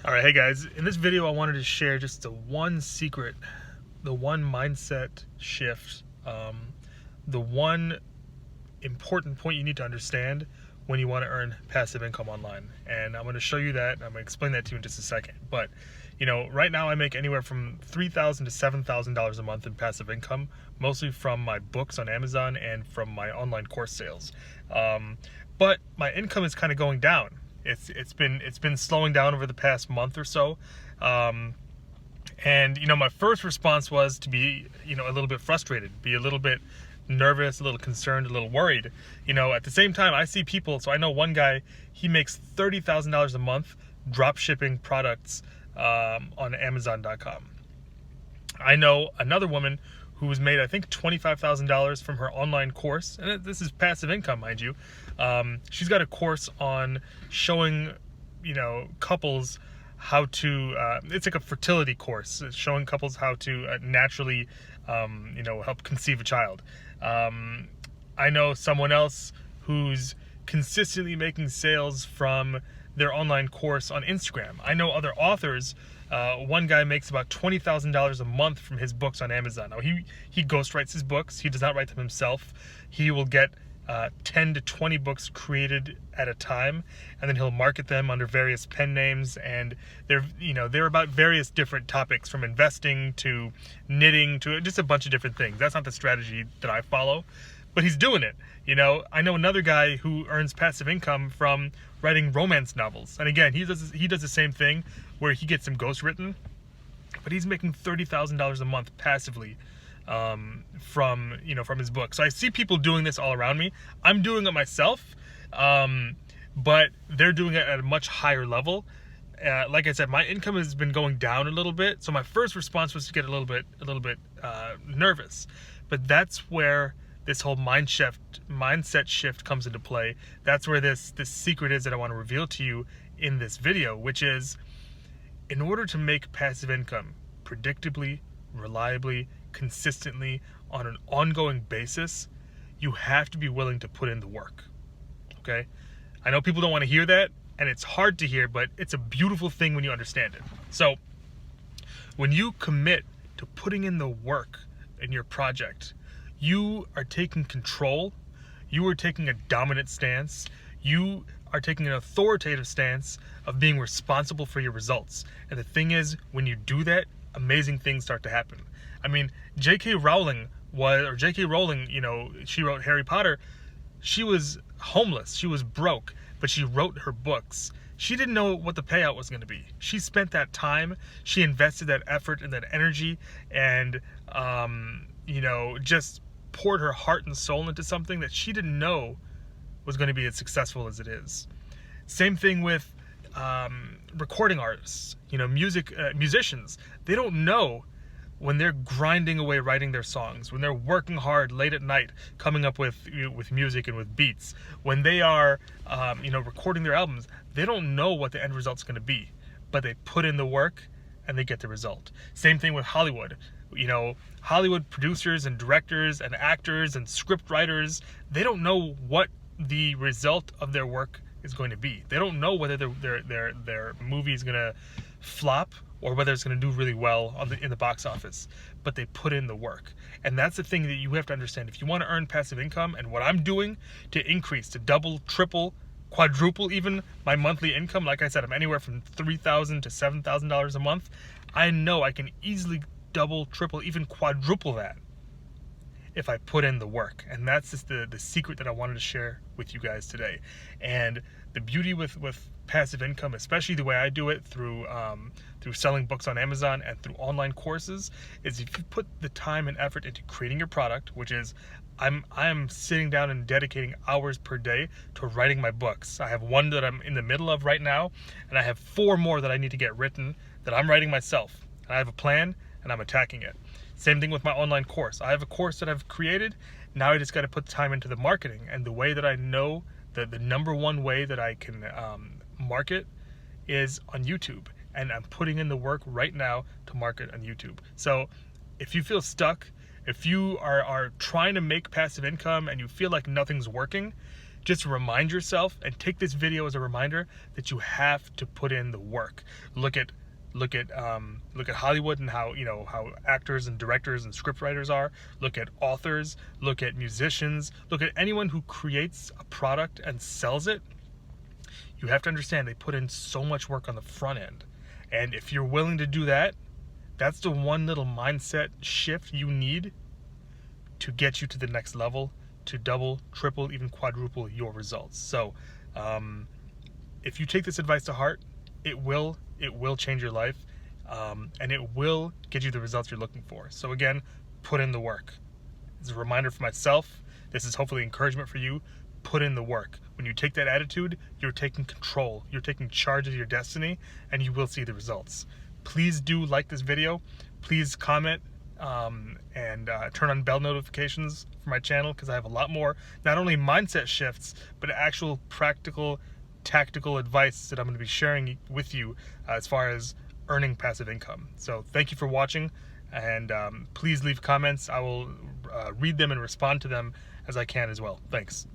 Alright, hey guys, in this video I wanted to share just the one secret, the one mindset shift, the one important point you need to understand when you want to earn passive income online. And I'm going to show you that, I'm going to explain that to you in just a second. But, right now I make anywhere from $3,000 to $7,000 a month in passive income, mostly from my books on Amazon and from my online course sales. But my income is kind of going down. It's been slowing down over the past month or so, and my first response was to be a little bit frustrated, be a little bit nervous, a little concerned, a little worried. At the same time, I see people. So I know one guy, he makes $30,000 a month drop shipping products on Amazon.com. I know another woman who has made, I think, $25,000 from her online course, and this is passive income, mind you. She's got a course on showing, couples how to. It's like a fertility course, it's showing couples how to naturally, help conceive a child. I know someone else who's consistently making sales from their online course on Instagram. I know other authors. One guy makes about $20,000 a month from his books on Amazon. Now, he ghostwrites his books. He does not write them himself. He will get 10 to 20 books created at a time, and then he'll market them under various pen names. And they're about various different topics, from investing to knitting to just a bunch of different things. That's not the strategy that I follow, but he's doing it. I know another guy who earns passive income from writing romance novels, and again, he does the same thing, where he gets them ghostwritten, but he's making $30,000 a month passively from his book. So I see people doing this all around me. I'm doing it myself, but they're doing it at a much higher level. Like I said, my income has been going down a little bit, so my first response was to get a little bit nervous. But that's where this whole mindset shift comes into play. That's where this secret is that I want to reveal to you in this video, which is, in order to make passive income predictably, reliably, consistently, on an ongoing basis, you have to be willing to put in the work. Okay? I know people don't want to hear that, and it's hard to hear, but it's a beautiful thing when you understand it. So, when you commit to putting in the work in your project, you are taking control, you are taking a dominant stance, you are taking an authoritative stance of being responsible for your results. And the thing is, when you do that, amazing things start to happen. I mean, J.K. Rowling, she wrote Harry Potter. She was homeless, she was broke, but she wrote her books. She didn't know what the payout was going to be. She spent that time, she invested that effort and that energy, and just poured her heart and soul into something that she didn't know was going to be as successful as it is. Same thing with recording artists, musicians. They don't know when they're grinding away writing their songs, when they're working hard late at night coming up with music and with beats, when they are recording their albums. They don't know what the end result's going to be, but they put in the work and they get the result. Same thing with Hollywood. Hollywood producers and directors and actors and script writers, they don't know what the result of their work is going to be. They don't know whether their movie is going to flop or whether it's going to do really well in the box office, but they put in the work. And that's the thing that you have to understand. If you want to earn passive income, and what I'm doing to increase, to double, triple, quadruple even my monthly income, like I said, I'm anywhere from $3,000 to $7,000 a month. I know I can easily double, triple, even quadruple that if I put in the work. And that's just the secret that I wanted to share with you guys today. And the beauty with passive income, especially the way I do it through selling books on Amazon and through online courses, is if you put the time and effort into creating your product, which is I'm sitting down and dedicating hours per day to writing my books. I have one that I'm in the middle of right now, and I have 4 more that I need to get written that I'm writing myself. And I have a plan, and I'm attacking it. Same thing with my online course. I have a course that I've created. Now I just got to put time into the marketing. And the way that I know that the number one way that I can market is on YouTube. And I'm putting in the work right now to market on YouTube. So if you feel stuck, if you are trying to make passive income and you feel like nothing's working, just remind yourself, and take this video as a reminder that you have to put in the work. Look at Hollywood and how actors and directors and scriptwriters are. Look at authors, look at musicians, look at anyone who creates a product and sells it. You have to understand they put in so much work on the front end. And if you're willing to do that, that's the one little mindset shift you need to get you to the next level, to double, triple, even quadruple your results. So if you take this advice to heart, it will change your life, and it will get you the results you're looking for. So again, put in the work. It's a reminder for myself. This is hopefully encouragement for you. Put in the work. When you take that attitude, you're taking control. You're taking charge of your destiny, and you will see the results. Please do like this video. Please comment and turn on bell notifications for my channel, because I have a lot more, not only mindset shifts, but actual practical, tactical advice that I'm going to be sharing with you as far as earning passive income. So thank you for watching, and please leave comments. I will read them and respond to them as I can as well. Thanks.